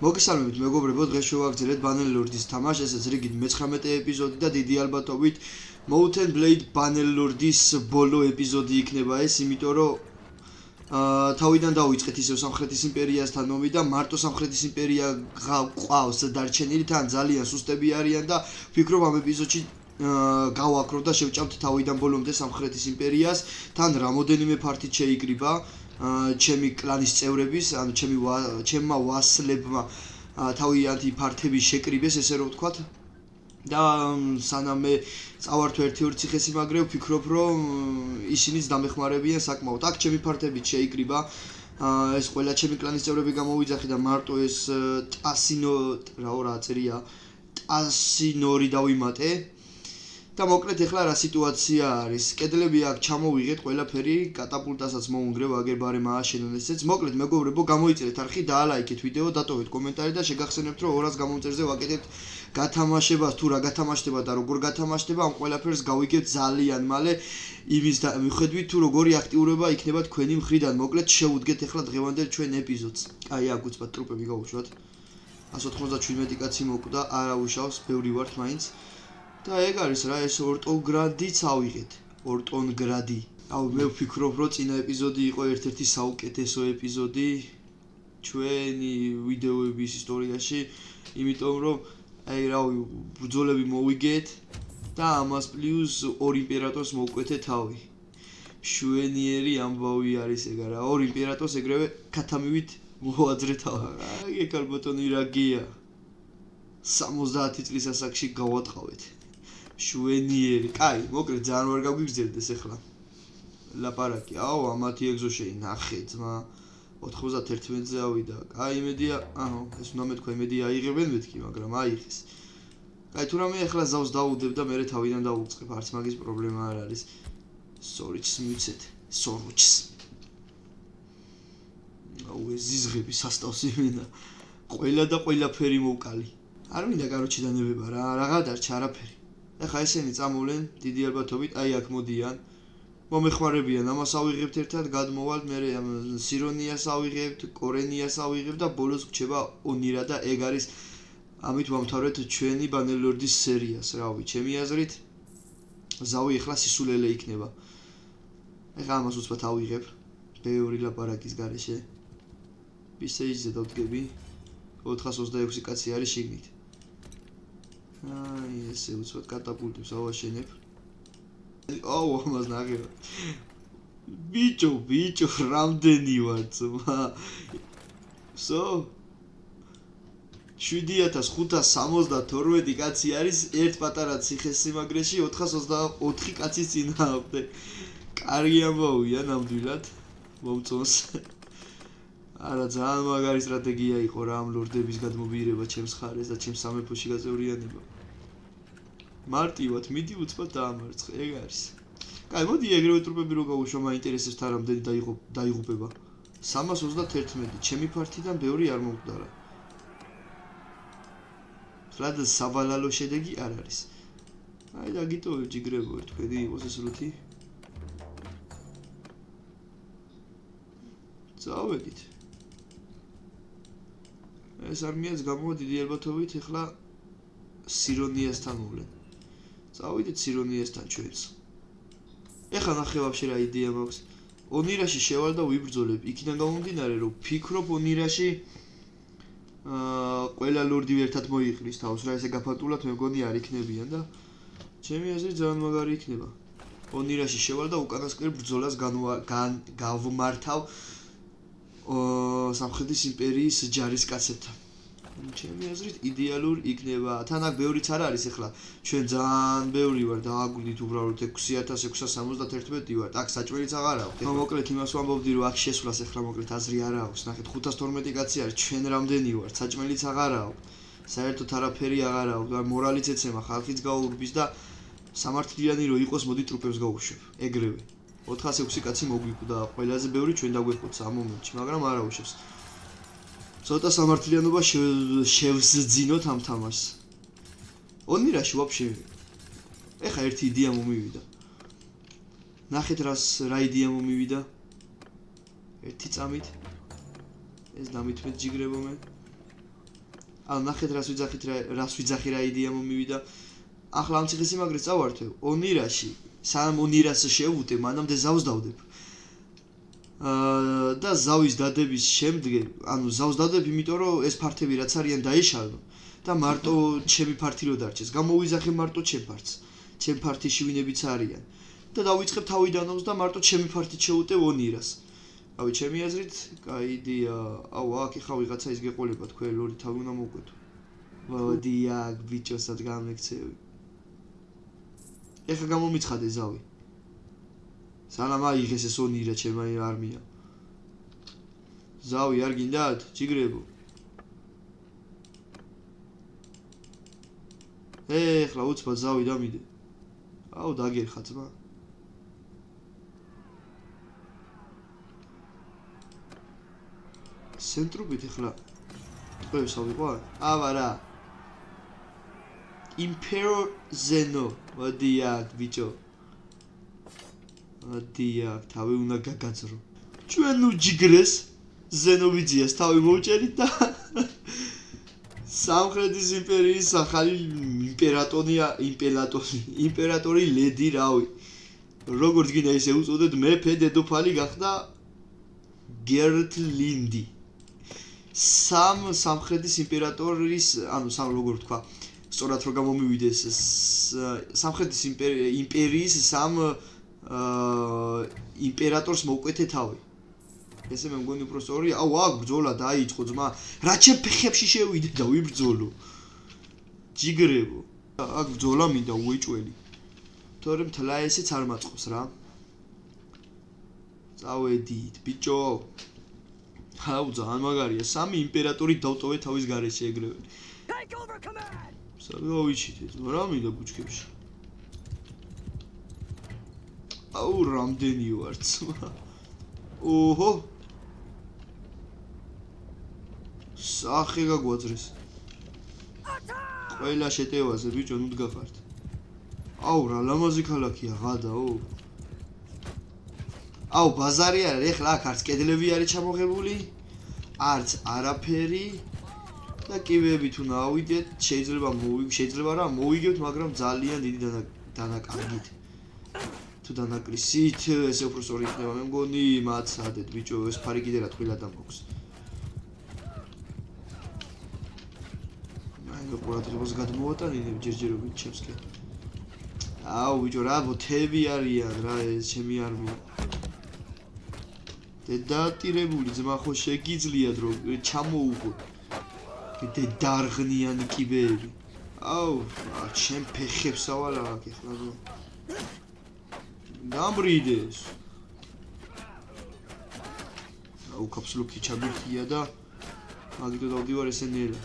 მოგესალმებით მეგობრებო, დღეს შევაგრძელეთ Bannerlord-ის თამაში, ესეც რიგით მე-19 ეპიზოდი და დიდი ალბათობით Mount & Blade Bannerlord-ის ბოლო ეპიზოდი იქნება ეს, იმიტომ რომ თავიდან დავიწყეთ ისევ სამხრეთის იმპერიასთან ომი და მარტო სამხრეთის იმპერია ყავს დარჩენილი, თან ძალიან სუსტები არიან და ვფიქრობ ამ ეპიზოდში გავაკროთ და შევჭამთ თავიდან ბოლომდე სამხრეთის იმპერიას, თან რამოდენიმე ფართით შეიკრიბა ჩემი კლანის წევრების, ანუ ჩემმა ვასლებმა თავიანთი ფართები შეკრიბეს, ესე რომ ვთქვათ. და სანამ მე წავართო ერთი-ორი ციხესიმაგრე, ვფიქრობ, რომ ისინიც დამეხმარებიან საკმაოდ. აქ ჩემი ფართებით შეიკრიბა, ეს ყველა ჩემი კლანის წევრები გამოვიძახი და მარტო ეს ტასინორი დავიმატე. და მოკლედ ეხლა რა სიტუაცია არის? კედლები აქ ჩამოვიღეთ, ყველაფერი კატაპულტასაც მოუნგრევ, აგერ ბარემ ააშენონ ესეც. მოკლედ მეგობრებო, გამოიწერეთ არხი, დაალაიქეთ ვიდეო, დატოვეთ კომენტარი და შეგახსენებთ, რომ 200 გამომწერზე ვაკეთებთ გათამაშებას, თუ რა გათამაშდება და როგორ გათამაშდება, ამ ყველაფერს გავიგებთ ძალიან მალე, იმის მიხედვით თუ როგორი აქტიურება იქნება თქვენი მხრიდან. მოკლედ შევუდგეთ ეხლა დღევანდელ ჩვენ ეპიზოდს. აი, აქ უცბად ტრუპები გავუშვათ. 197 კაცი მოკვდა, არა უშავს, ბევრი ვართ მაინც. და ეგ არის რა, ეს ორტონგრადიც ავიღეთ. ორტონგრადი. აუ მე ვფიქრობ, რომ წინა ეპიზოდი იყო ერთ-ერთი საუკეთესო ეპიზოდი ჩვენი ვიდეოების ისტორიაში, იმიტომ რომ აი რავი, ბრძოლები მოვიგეთ და ამას პლუს ორ იმპერატორს მოვკვეთე თავი. მშვენიერი ამბავი არის ეგ რა, ორ იმპერატორს ეგრევე ქათამივით მოვაძრე თავი. აი ეგ ალბათონი რა გია. 70 წლის ასაკში გავატყავეთ. მშვენიერი. კაი, მოკლედ ძალიან ვერ გაგვიგრძელდეს ეხლა. ლაპარაკი. აუ, ამათი ეგზოშეი ნახე ძმა. 91-ზე ავიდა. კაი, იმედია, ეს უნდა მეთქვა, იმედია აიღებენ მეთქი, მაგრამ აიღეს. კაი, თუ რამე ეხლა ზავს დაუდებ და მე თავიდან დავუწყებ, არც მაგის პრობლემა არ არის. სორიჩს მივცეთ, სორუჩს. აუ, ეს ზიზღები სასტავს იმენა. ყველა და ყველაფერი მოვკალი. არ მინდა კაროჩი დანებება რა, რაღა დარჩა არაფერი. ეხა ესენი წამოვლენ, დიდი ალბათობით, აი აქ მოდიან. მომეხმარებიან, ამას ავიღებთ ერთად, გადმოვალთ, მე სირონიას ავიღებთ, კორენიას ავიღებთ და ბოლოს გრჩება ონირა და ეგ არის ამით ვამთავრეთ ჩვენი Bannerlord-ის სერიას, რავი, ჩემი აზრით ზავი ეხლა სისულელე იქნება. ეხა ამას უცბად ავიღებ, ბევრი ლაპარაკის გარეშე. ბისეიჯზე დავდგები. 426 კაცი არის შიგნით. აი, ესე უცბად კატაპულტებს ავაშენებ. აუ, ამას ნახე. ბიჭო, რამდენი ვარ ძმა? 7572 კაცი არის ერთ პატარა ციხესიმაგრეში 424 კაცის წინააღმდეგ. კარგი ამბავია ნამდვილად. მომწონს. არა, ძალიან მაგარი სტრატეგია იყო რა ამ ლორდების გადმობირება ჩემს ხარეს და ჩემს სამეფოში გაწევრიანება. მარტივად მიდი უცბად დაამარცხე, ეგ არის. კაი, მოდი ეგრევე ტრუპები რო გავუშვა, მაინტერესებს თან რამდენი დაიღუპება. 321, ჩემი ფართიდან ბევრი არ მომკვდარა. სლად სავალალო შედეგი არ არის. აი და გიტოვებ ჯიგრებო, თქვენი იყოს ეს რუთი. წავედით. ეს არმიაც გამოვა დიდი ალბათობით ეხლა სირონიასთან მოვლენ. წავიდეთ სირონიასთან ჩვენს. ეხლა ნახე ვაფშე რა იდეა მაქვს. ონირაში შევალ და ვიბრძოლებ. იქიდან გამომდინარე, რომ ვფიქრობ ონირაში ყველა ლორდი ერთად მოიყრის თავს რა, ესე გაფანტულად მე მგონი არ იქნებიან და ჩემი აზრით ძალიან მაგარი იქნება. ონირაში შევალ და უკანასკნელ ბრძოლას გავმართავ სამხრეთის იმპერიის ჯარისკაცებთან. ჩემი აზრით იდეალური იქნება. თან აქ ბევრიც არ არის ეხლა. ჩვენ ძალიან ბევრი ვარ და აგვიდით უბრალოდ 6671 ვართ. აქ საჭმელიც აღარ აქვს. მოკლედ იმას ვამბობდი, რომ აქ შესვლას ეხლა მოკლედ აზრი არ აქვს. ნახეთ 512 კაცი არის, ჩვენ რამდენი ვართ? საჭმელიც აღარ აქვს. საერთოდ არაფერი აღარ აქვს. მორალიც ეცემა, ხალხიც გაურბის და სამართლიანი რო იყოს, მოდი ტრუპებს გავუშვებ. ეგრევე. 406 კაცი მოგვიკვდა, ყველაზე ბევრი ჩვენ დაგვეხოცა ამ მომენტში, მაგრამ არა უშვებს. ცოტა სამართლიანობა შევსძინოთ ამ თამაშს. ონირაში ვაფშე ეხა ერთი იდეა მომივიდა. ნახეთ რა იდეა მომივიდა. ერთი წამით. ეს დამითმეთ ჯიგრებო მე. ანუ ნახეთ რას ვიძახი რა იდეა მომივიდა. ახლა ამ ციხესიმაგრეს წავართვე ონირაში. სანამ ონირას შევუტე, მანამდე ზავს დავდებ. და ზავის დადების შემდგომ, ანუ ზავს დავდებ, იმიტომ რომ ეს ფართები რაც არიან დაეშალო და მარტო ჩემი ფართი რო დარჩეს. გამოვიზახე მარტო ჩემ ფართს. ჩემ ფართიში ვინებიც არიან. და დავიწყებ თავიდანაც და მარტო ჩემი ფართით შევუტევ ონირას. რავი, ჩემი აზრით, კაი იდეა. აუ, აქ ხა ვიღაცა ის გეყოლება თქვენ ორი თავი უნდა მოვკვეთო. მოდი აქ ბიჭოსად გამექცევი. ეხა გამომიცხადე ზავი. სანამ აიღეს ეს ონირა ჩემი არმია. ზავი არ გინდათ, ჯიგრებო. ეხლა უცბად ზავი დამიდე. აუ, დაგერხა ძმა. ცენტრობით ეხლა ტყვევს ავიყვარ? აბა რა. Impero Zeno, მოდი აქ ბიჭო. მოდი აქ, თავი უნდა გაგაძრო. ჩვენ უჯიგრეს ზენოვიძიას თავი მოვჭერით და სამხრეთის იმპერიის ახალი იმპერატორი ლედი რავი. როგორც გინდა ისე უწოდეთ, მეფე დედოფალი გახდა გერტლინდი. სამხრეთის იმპერატორის, ანუ როგორ ვთქვა, სწორად რომ გამომივიდეს სამხრეთის იმპერიის იმპერატორს მოუკვეთე თავი. ესე მე მგონი უფრო სწორია. აუ, აქ ბრძოლა დაიწყო ძმა. რა ჩემ ფეხებში შევიდე და ვიბრძოლო. ჯიგრებო. აქ ბრძოლა მინდა უეჭველი. თორემ თლა ესეც არ მაწყობს რა. წავედით, ბიჭო. აუ, ძალიან მაგარია. სამი იმპერატორი დავტოვე თავის გარეშე ეგრევე. საგავიჩით ეს რა მინდა ბუჩქებში. აუ, რამდენი ვარ ძმა. ოჰო. სახე გაგვაძრეს. ყველა შეტევაზე ბიჭო ნუ დგახართ. აუ, რა ლამაზი ქალაქია, ღადაო. აუ, ბაზარი არა, ეხლა აქ არც კედლები არის ჩამოღებული, არც არაფერი. და კიბეებით უნდა ავიდეთ, შეიძლება რა მოვიგებთ, მაგრამ ძალიან დიდი დანაკარგით. თუ დანაკრისით, ესე უფრო სწორი იქნება, მე მგონი მაცადეთ, ბიჭო, ეს ფარი კიდე რა თქვილად დამოქვს. აი, ყურადღებას გადმოვატანინებ ჯერჯერობით ჩემს კეთ. აუ, ბიჭო, რა ბოთები არიან, რა ეს ჩემი არმია. დედატირებული ძმა ხო შეგიძლიათ რომ ჩამოუღო. კიდე დარღნიანი კიბეები. აუ, ჩემ ფეხებს ავალა აქ ეხლა რომ დამბრიდეს. აუ, კაფსულოქი ჩაბირთია და მაგით დავდივარ ესენელა.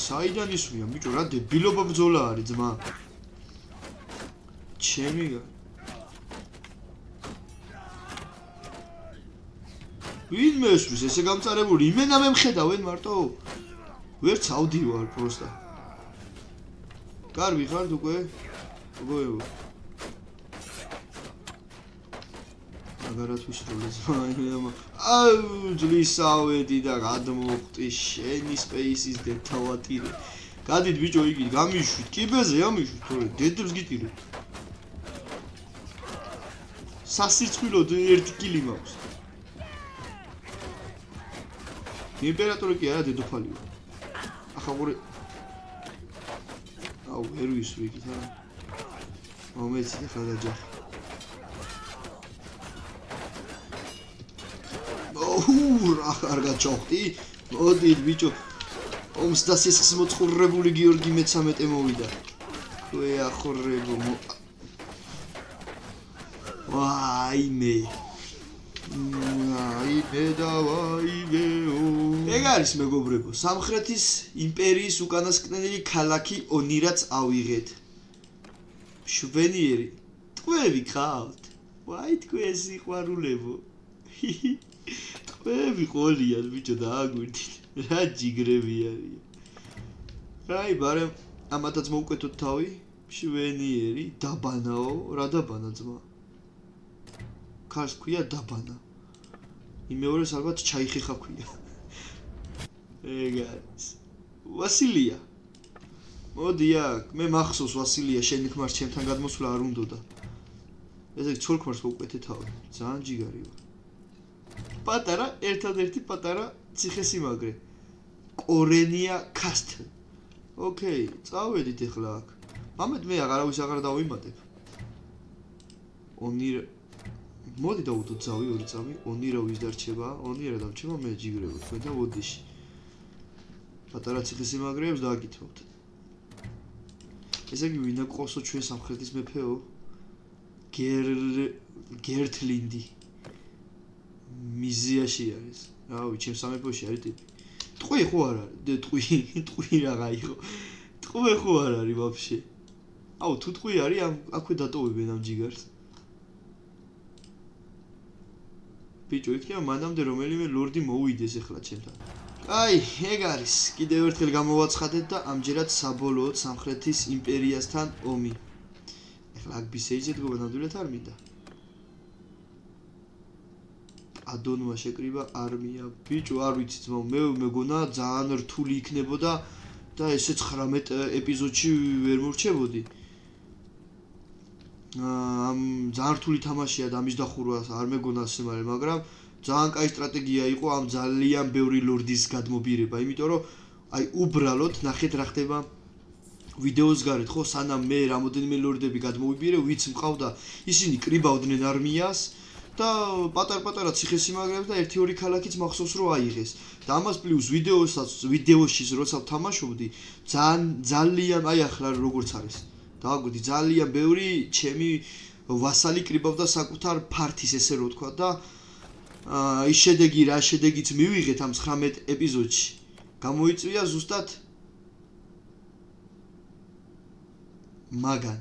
საიდან ისვია, ბიჭო, რა დებილობა ბრძოლა არის ძმა. ჩემი ვინ მესვრის ესე გამწარებული იმენა მე მხედავენ მარტო ვერც ავდივარ პროსტა კარგი ხართ უკვე გოევო აგარათვის როლეს მაინდა აუ ძლისავედი და გადმოხტი შენი სპეისის დეტავატირე გადით ბიჭო იგი გამიშვით კიბეზე ამიშვით თორე დედებს გიტირე სასირცხვილოდ ერთი კილი მაქვს იმპერატორი კი არა დედოფალია. ახლა ყურე აუ ვერ ვისვრი იქით არა. მომეცი ახლა დაჯახი. ოუ რა კარგად ჩოხტი. მოდი ბიჭო. ომს და სისხლს მოწყურებული გიორგი მე-13 მოვიდა. ხუე ახორებო. ვაიმე. აი ბედავაიგეო ეგ არის მეგობრებო სამხრეთის იმპერიის უკანასკნელი ქალაქი ონირაც ავიღეთ შვენიერი ტყვევი ხავთ ვაი თქვენ სიყვარულებო ტყვევი ყოლიან ბიჭო დააგვირდით რა ჯიგრები არის აი ბარემ ამათაც მოვკვეთოთ თავი მშვენიერი, დაბანაო, რა დაბანა ძმა? ქარს ქვია დაბანა. იმეორეს ალბათ ჩაიხეხა ქვია. ეგ არის. ვასილია. მოდი აქ, მე მახსოვს ვასილია, შენი ქმარ ჩემთან გადმოსვლა არ უნდოდა. ესე იგი ცოლ-ქმარს მოვკვეთე თავი. ძალიან ჯიგარი ვარ. პატარა, ერთადერთი პატარა ციხესიმაგრე. კორენია კასტლ. ოკეი, წავედით ახლა აქ. მამეთ მე არავის აღარ დავიმატებ. ონირ მოდი დავუდოთ ძავი, ორი ძავი, ონირა ვის დარჩება? ონირა დარჩება მე ჯიგრებო თქვენ და ოდიში. პატარა ციხესიმაგრეებს დააკითხავთ. ესე იგი ვინ აყოსო ჩვენ სამხრეთის მეფეო? გერთლინდი. მიზიაში არის. რავი, ჩემ სამეფოში არის ტიპი. ტყვი ხო არ არის? ტყვი რაღა იყო. ტყვი ხო არ არის ვაფშე? აუ, თუ ტყვი არის, აქვე დატოვებენ ამ ჯიგარს. ბიჭო, იქნება მანამდე რომელიმე ლორდი მოვიდეს ახლა ჩემთან. აი, ეგ არის. კიდევ ერთხელ გამოვაცხადეთ და ამჯერად საბოლოოდ სამხრეთის იმპერიასთან ომი. ახლა აქ ბისეიძე დგომა ნამდვილად არ მინდა. ადონმა შეკრიბა არმია. ბიჭო, არ ვიცი ძმაო, მე მეგონა ძალიან რთული იქნებოდა და ესე 19 ეპიზოდში ვერ მორჩებოდი. ძალიან რთული თამაშია და ამის დახურვა არ მეგონა სიმართლე, მაგრამ ძალიან კაი სტრატეგია იყო ამ ძალიან ბევრი ლორდის გადმობირება, იმიტომ რომ აი უბრალოდ ნახეთ რა ხდება ვიდეოს გარეთ, ხო, სანამ მე რამოდენიმე ლორდები გადმოვიბირე, ვიც მყავდა, ისინი კრიბავდნენ არმიას და პატარ-პატარა ციხესიმაგრეებს და 1-2 ქალაქიც მახსოვს რომ აიღეს. და ამას პლუს ვიდეოში როცა ვთამაშობდი, ძალიან აი ახლა როგორც არის. დააგვიდი ძალიან ბევრი ჩემი ვასალი კრიბავდა საკუთარ ფართის, ესე რო ვთქვა და ის შედეგი რა შედეგიც მივიღეთ ამ 19 ეპიზოდში. გამოიწვია ზუსტად მაგან.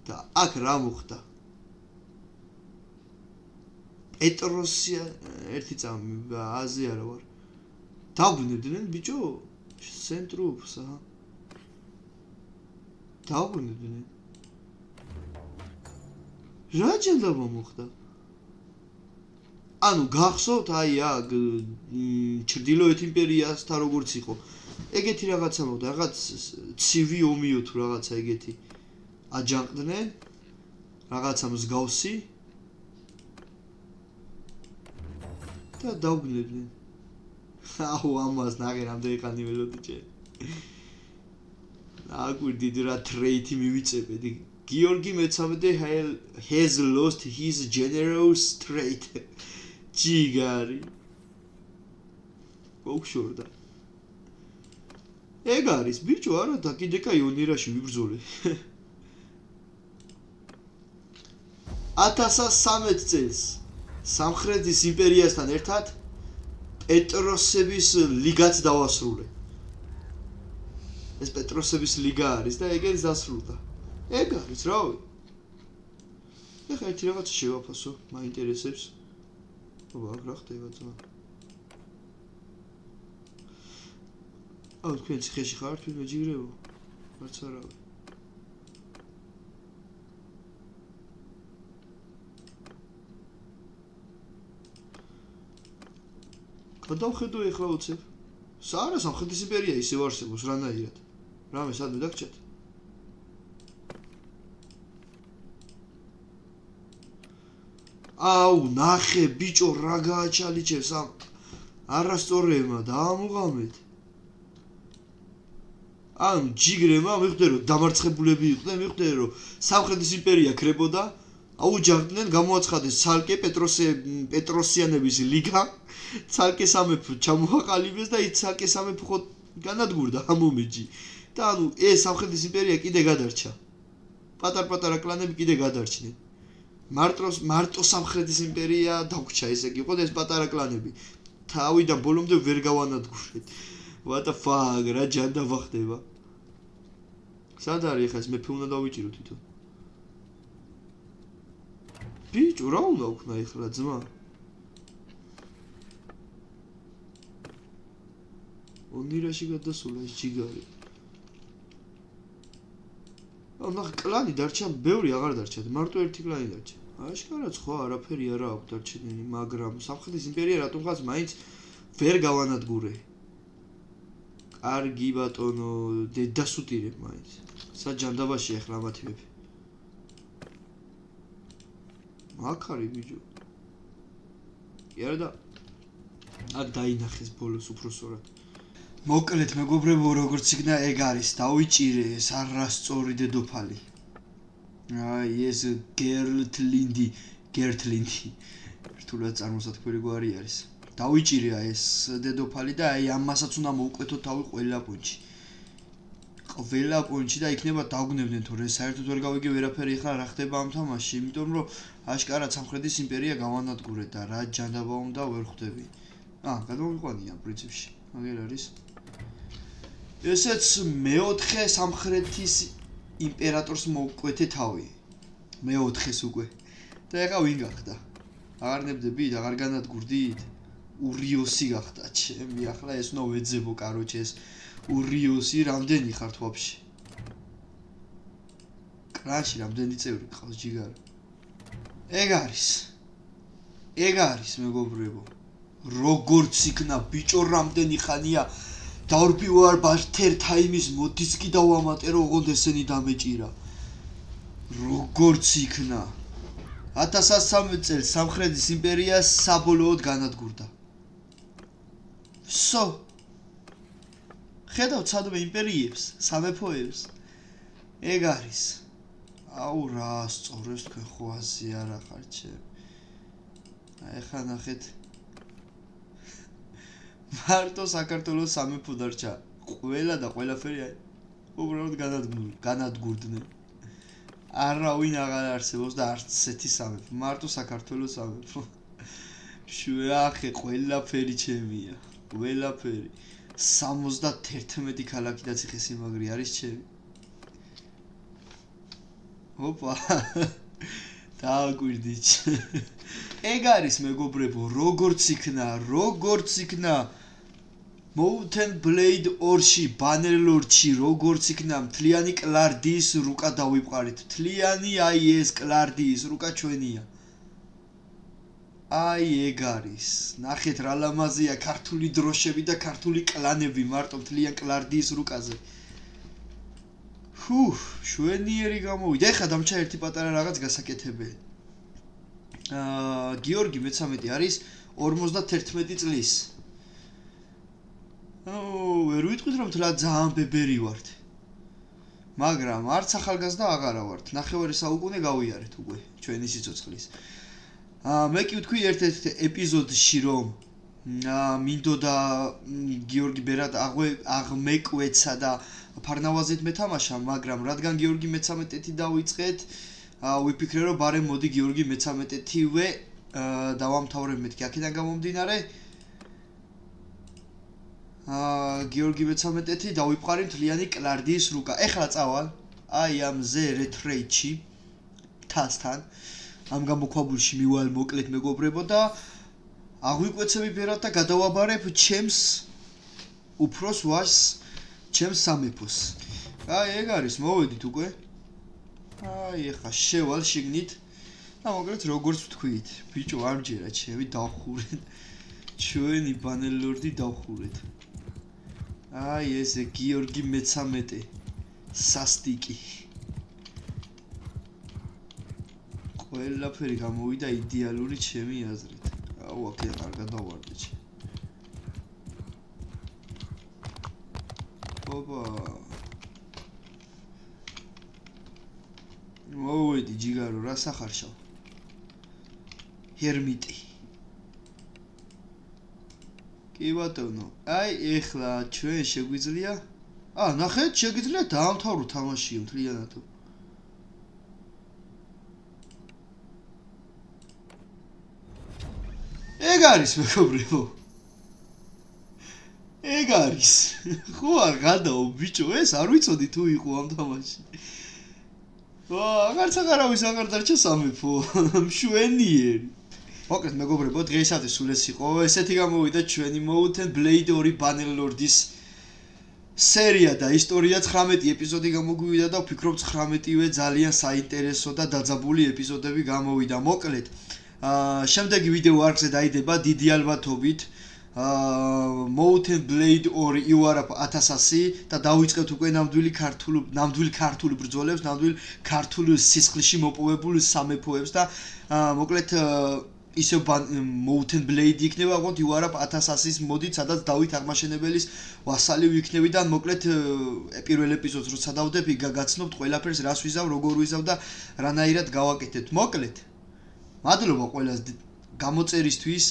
და აქ რა მოხდა? პეტროსია ერთი წამი აზე არა ვარ. დაგვინებდნენ ბიჭო? ცენტრობს, აჰა. დაგვინებდნენ. რა ჯანდაბა მოხდა? ანუ გახსოვთ აი აქ ჩრდილოეთ იმპერიასთან როგორც იყო. ეგეთი რაღაცა მოხდა, რაღაც ცივი ომიო თუ რაღაცა ეგეთი. აჯანყდნენ რაღაცა მსგავსი და დაგვინებდნენ. აუ, ამას ნახე რამდენი ხანი ველოდი ჩემ. აგვირდი რა ტრეიტი მივიწებედი. გიორგი მე-13 has lost his general's trait. ჯიგარი. გოგშორდა. ეგ არის ბიჭო, არა და კიდე კაი ონირაში ვიბრძოლე. 1013 წელს სამხრეთის იმპერიასთან ერთად პეტროსების ლიგაც დავასრულე. ეს პეტროსების ლიგა არის და ეგეც დასრულდა. ეგ არის, რავი. ეხლა ერთი რაღაცა შევაფასო, მაინტერესებს. აბა, რა ხდება ძმა? აუ, თქვენ ციხეში ხართ, ვინმე ჯიგრებო? არც არავი. გადავხედო ეხლა უცებ. არა, სამხრეთის იმპერია ისევ არსებობს რანაირად. რამე სადმე დაგჭათ? აუ, ნახე ბიჭო, რა გააჩალიჩებს ამ არასწორებმა დაამუღამეთ. ან ჯიგრემა მივხვდე რომ დამარცხებულები იყვნენ, მივხვდე რომ სამხრეთის იმპერია ქრებოდა, აუჯანყდნენ, გამოაცხადეს ცალკე პეტროსიანების ლიგა, ცალკე სამეფო ჩამოაყალიბეს და ის ცალკე სამეფო ხო განადგურდა ამ ომში. და ანუ ეს სამხრეთის იმპერია კიდე გადარჩა. პატარ-პატარა კლანები კიდე გადარჩნენ. მარტო სამხრეთის იმპერია დაგვრჩა, ესე იგი, იყო ეს პატარა კლანები. თავიდან ბოლომდე ვერ გავანადგურეთ. What the fuck, რა ჯანდაბა ხდება? სად არის ახლა ეს მეფე უნდა დავიჭირო თვითონ? ბიჭო, რა უნდა ვქნა ახლა ძმა? ონირაში გადასულა ეს ჯიგარი. ნახე კლანი დარჩა, ბევრი აღარ დარჩა, მარტო ერთი კლანი დარჩა. აშკარად ხო არაფერი არა აქვს დარჩენილი, მაგრამ სამხედრის იმპერია რატომღაც მაინც ვერ გავანადგურე. კარგი ბატონო, დედასუტირებ მაინც. საჯანდაბაში ახლა ამათივებ. მაქარი ბიჭო. კი არა და აქ დაინახეს ბოლოს უფროსორად. მოკლედ მეგობრებო, როგორც იქნა ეგ არის, დავიჭირე ეს არასწორი დედოფალი. აი ეს გერტლინდი. რთულად წარმოსათქმელი გვარი არის. დავიჭირე ეს დედოფალი და აი ამასაც უნდა მოვკვეთო თავი ყველა პონჩი. ყველა პონჩი და იქნება დაგვნებდნენ თორე საერთოდ ვერ გავიგე ვერაფერი ახლა რა ხდება ამ თამაშში, იმიტომ რომ აშკარად სამხრეთის იმპერია გავანადგურე და რა ჯანდაბა უნდა ვერ ხვდები. გადმოვიყვანია პრინციპში. მაგერ არის. ესეც მეოთხე სამხრეთის იმპერატორს მოვკვეთე თავი. მეოთხეს უკვე. და ეხა ვინ გახდა? აღარ ნებდებით, აღარ განადგურდით? ურიოსი გახდა, ჩემი ახლა ეს უნდა ვეძებო, კაროჩე ეს ურიოსი რამდენი ხართ ვაფშე? კლანში რამდენი წევრი გყავს ჯიგარი? ეგ არის მეგობრებო. როგორც იქნა ბიჭო რამდენი ხანია დავრბივარ ბართერ თაიმის მოდის კი დავამატერო ოღონდ ესენი დამეჭირა. როგორც იქნა 1113 წელს სამხრეთის იმპერია საბოლოოდ განადგურდა. ვსო ხედავთ სადმე იმპერიებს, სამეფოებს. ეგ არის. აუ რა სწორებს თქვენ ხო ასე არა ხართ ჩემ. ეხლა ნახეთ. მარტო საქართველოს სამეფო დარჩა. ყველა და ყველაფერი აი უბრალოდ განადგურდნენ. არავინ აღარ არსებობს და არც ესეთი სამეფო. მარტო საქართველოს სამეფო. შუახე ყველაფერი ჩემია. ყველაფერი. 71 ქალაქი და ციხესიმაგრე არის ჩემი. ოპა. დააკვირდით. ეგ არის მეგობრებო, როგორც იქნა Mountain Blade 2-ში, Bannerlord-ში, როგორც იქნა მთლიანი კლარდიის რუკა დავიყვარეთ. მთლიანი აი ეს კლარდიის რუკა ჩვენია. აი ეგ არის. ნახეთ რა ლამაზია ქართული დროშები და ქართული კლანები მარტო მთლიან კლარდიის რუკაზე. შვენიერი გამოვიდა. ეხლა დამჭა ერთი პატარა რაღაც გასაკეთებელი. გიორგი მე-13 არის 51 წლის. ვერ ვიტყვით რომ თლა ძალიან ბებერი ვართ. მაგრამ არც ახალგაზრდა აღარა ვართ. ნახევარი საუკუნე გავიარეთ უკვე ჩვენი სიცოცხლის. მე კი ვთქვი ერთ-ერთ ეპიზოდში რომ მინდოდა გიორგი ბერად აღმეკვეცა და ფარნავაზით მეთამაშა, მაგრამ რადგან გიორგი მე-13 დავიწყეთ, ვიფიქრე რომ ბარემ მოდი გიორგი მე-13-ვე დავამთავრებ მეთქი. აქედან გამომდინარე გიორგი მე-13 დავიყვარი მთლიანი კლარდიის რუკა. ეხლა წავალ აი ამ ზე რეტრეიჩი თასთან. ამ გამოქვაბულში მივალ მოკლედ მეგობრებო და აღვიკვეცები ბერად და გადავაბარებ ჩემს უფროს ვაჟს, ჩემს სამეფოს. აი ეგ არის, მოვედით უკვე. აი ეხა შევალ შიგნით და მოკლედ როგორც ვთქვით, ბიჭო ამჯერად ჩემი დავხურეთ. ჩვენი ბანელორდი დავხურეთ. აი ესე გიორგი მე-13 სასტიკი. ყველაფერი გამოვიდა იდეალური ჩემი აზრით. აუ აქ კარგად დავარდე ჩემ. ოპა. მოვედი ჯიგარო, რა სახარშავ? ჰერმიტი. კი ბატონო. აი ეხლა ჩვენ შეგვიძლია? ნახეთ, შეგვიძლია დაამთავრო თამაში მთლიანად. ეგ არის მეგობრებო. ეგ არის. ხო არ გადაო ბიჭო, ეს არ ვიცოდი თუ იყო ამ თამაში. აღარც აღარავის აღარ დარჩა სამეფო. მშვენიერი. მოკლედ მეგობრებო, დღეისათვის სულ ეს იყო. ესეთი გამოვიდა ჩვენი Mountain Blade 2 Bannerlord-ის სერია და ისტორია 19 ეპიზოდი გამოგვივიდა და ვფიქრობ 19-ვე ძალიან საინტერესო და დაძაბული ეპიზოდები გამოვიდა. მოკლედ, შემდეგი ვიდეო არქზე დაიდება დიდი ალბათობით Mountain Blade 2 იუარა 1100 და დავიწყებთ უკვე ნამდვილი ქართული ბრძოლებს, ნამდვილ ქართულ სისხლში მოპოვებულ სამეფოებს და მოკლედ ისე Mountain Blade იქნება, ოღონდ იუარა 1100-ის მოდით, სადაც დავით აღმაშენებელის ვასალი ვიქნებიდან, მოკლედ პირველ ეპიზოდს როცა დავდებ, გაგაცნობთ ყველაფერს, რას ვიზავ, როგორ ვიზავ და რანაირად გავაკეთებთ. მოკლედ, მადლობა ყველას გამოწერისთვის,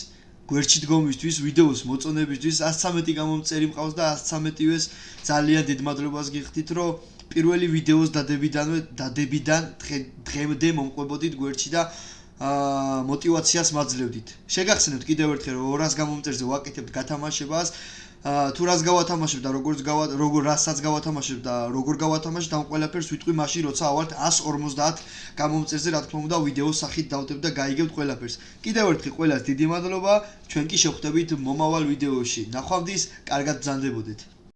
გვერდში დგომისთვის, ვიდეოს მოწონებისთვის, 113 გამომწერი მყავს და 113-ვეს ძალიან დიდ მადლობას გიხდით, რომ პირველი ვიდეოს დადებიდან დღემდე მომყვებოდით გვერდში და мотивაციას მაძლევდით. შეგახსენებთ კიდევ ერთხელ რომ 200 გამომწერზე ვაკეთებთ გათამაშებას. თუ რას გავათამაშებ და რასაც გავათამაშებ და როგორ გავათამაშებ, ამ ყველაფერს ვიტყვი მაშინ, როცა ავალთ 150 გამომწერზე, რა თქმა უნდა, ვიდეოს სახით დავდებთ და გაიგებთ ყველაფერს. კიდევ ერთხელ ყველას დიდი მადლობა. ჩვენ კი შევხვდებით მომავალ ვიდეოში. ნახვამდის, კარგად ბრძანდებოდეთ.